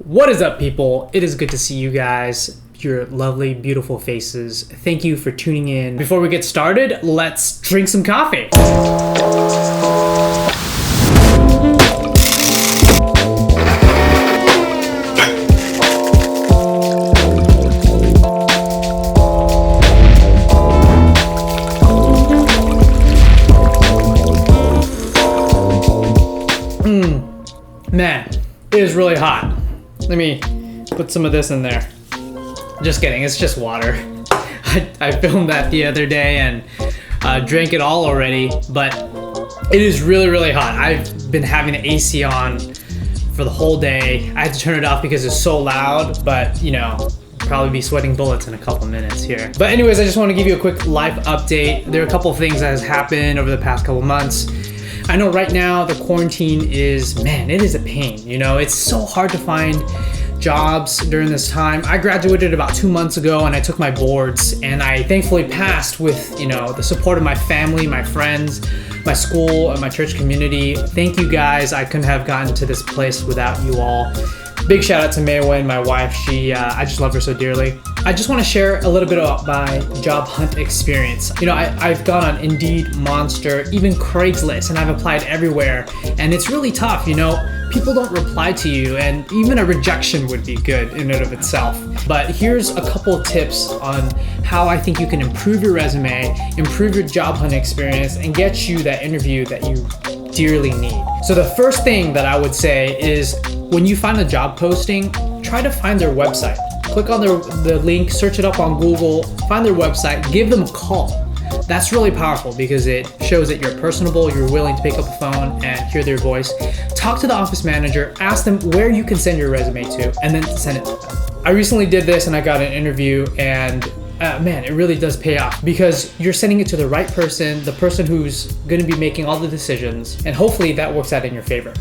What is up, people? It is good to see you guys, your lovely, beautiful faces. Thank you for tuning in. Before we get started, let's drink some coffee. Man, it is really hot. Let me put some of this in there. Just kidding, it's just water. I filmed that the other day and drank it all already, but it is really, really hot. I've been having the AC on for the whole day. I had to turn it off because it's so loud, but you know, probably be sweating bullets in a couple minutes here. But anyways, I just want to give you a quick life update. There are a couple of things that has happened over the past couple months. I know right now the quarantine is, man, it is a pain. You know, it's so hard to find jobs during this time. I graduated about 2 months ago and I took my boards and I thankfully passed with, you know, the support of my family, my friends, my school, and my church community. Thank you guys. I couldn't have gotten to this place without you all. Big shout out to Maywin, my wife. I just love her so dearly. I just want to share a little bit about my job hunt experience. You know, I've gone on Indeed, Monster, even Craigslist, and I've applied everywhere. And it's really tough, you know. People don't reply to you, and even a rejection would be good in and of itself. But here's a couple of tips on how I think you can improve your resume, improve your job hunt experience, and get you that interview that you dearly need. So the first thing that I would say is when you find a job posting, try to find their website. Click on the link, search it up on Google, find their website, give them a call. That's really powerful because it shows that you're personable, you're willing to pick up the phone and hear their voice. Talk to the office manager, ask them where you can send your resume to, and then send it to them. I recently did this and I got an interview, and man, it really does pay off because you're sending it to the right person, the person who's going to be making all the decisions, and hopefully that works out in your favor.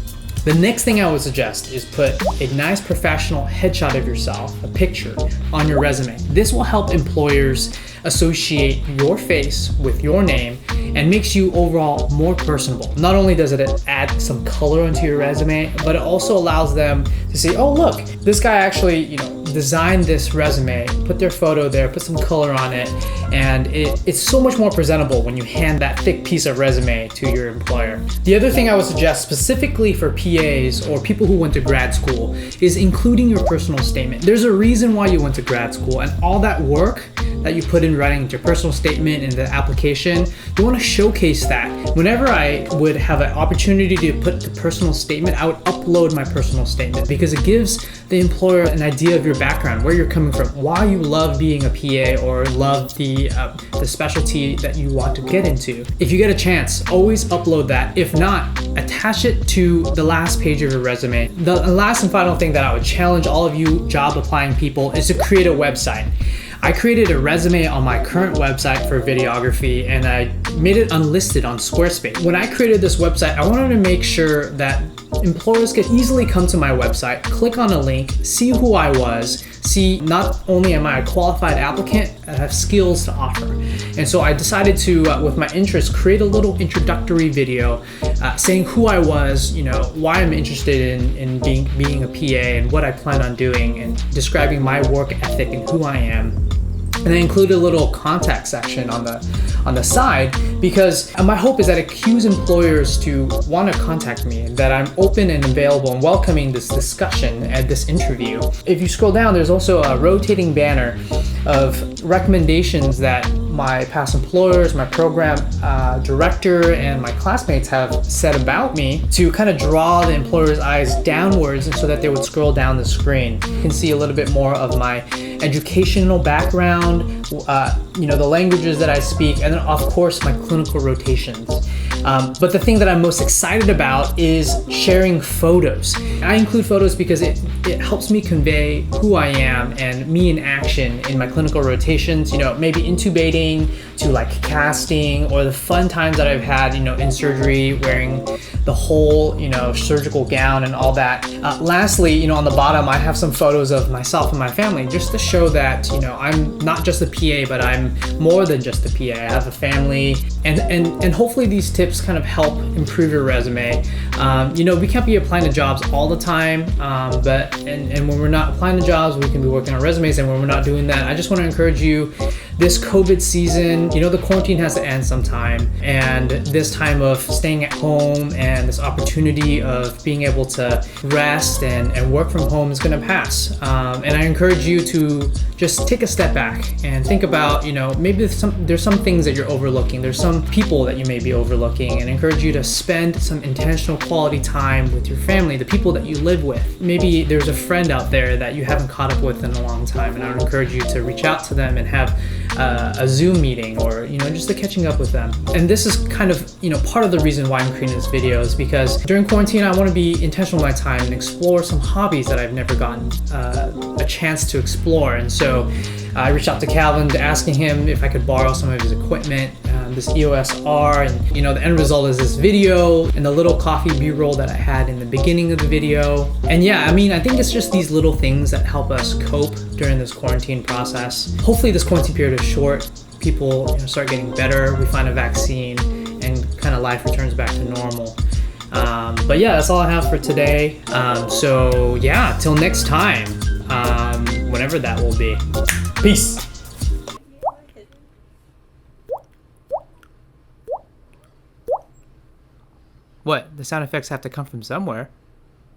The next thing I would suggest is put a nice professional headshot of yourself, a picture, on your resume. This will help employers associate your face with your name and makes you overall more personable. Not only does it add some color onto your resume, but it also allows them to say, oh look, this guy actually, you know, designed this resume, put their photo there, put some color on it, and it's so much more presentable when you hand that thick piece of resume to your employer. The other thing I would suggest specifically for PAs or people who went to grad school is including your personal statement. There's a reason why you went to grad school, and all that work that you put in writing your personal statement and the application, you want to showcase that. Whenever I would have an opportunity to put the personal statement, I would upload my personal statement because it gives the employer an idea of your background, where you're coming from, why you love being a PA or love the specialty that you want to get into. If you get a chance, always upload that. If not, attach it to the last page of your resume. The last and final thing that I would challenge all of you job applying people is to create a website. I created a resume on my current website for videography and I made it unlisted on Squarespace. When I created this website, I wanted to make sure that employers could easily come to my website, click on a link, see who I was, see not only am I a qualified applicant, I have skills to offer. And so I decided to, with my interest, create a little introductory video saying who I was, you know, why I'm interested in being a PA and what I plan on doing, and describing my work ethic and who I am. And I included a little contact section on the side because my hope is that it cues employers to want to contact me, and that I'm open and available and welcoming this discussion at this interview. If you scroll down, there's also a rotating banner of recommendations that my past employers, my program director, and my classmates have said about me to kind of draw the employer's eyes downwards, and so that they would scroll down the screen. You can see a little bit more of my educational background, you know, the languages that I speak, and then of course my clinical rotations. But the thing that I'm most excited about is sharing photos. I include photos because it helps me convey who I am and me in action in my clinical rotations, you know, maybe intubating, to like casting, or the fun times that I've had, in surgery, wearing the whole, surgical gown and all that. Lastly, on the bottom, I have some photos of myself and my family, just to show that, I'm not just a PA, but I'm more than just a PA. I have a family, and hopefully these tips kind of help improve your resume. We can't be applying to jobs all the time, but when we're not applying to jobs, we can be working on resumes. And when we're not doing that, I just want to encourage you, this COVID season, the quarantine has to end sometime, and this time of staying at home and this opportunity of being able to rest and work from home is going to pass. And I encourage you to just take a step back and think about, maybe there's some things that you're overlooking. There's some people that you may be overlooking, and I encourage you to spend some intentional quality time with your family, the people that you live with. Maybe there's a friend out there that you haven't caught up with in a long time, and I would encourage you to reach out to them and have a Zoom meeting, or just a catching up with them. And this is kind of part of the reason why I'm creating this video, is because during quarantine I want to be intentional with my time and explore some hobbies that I've never gotten a chance to explore. And so I reached out to Calvin, asking him if I could borrow some of his equipment, this EOS R, and the end result is this video and the little coffee b-roll that I had in the beginning of the video. And yeah, I think it's just these little things that help us cope during this quarantine process. Hopefully this quarantine period is short, people start getting better, we find a vaccine, and kind of life returns back to normal. But yeah, that's all I have for today. So yeah, till next time, whenever that will be. Peace. What? The sound effects have to come from somewhere.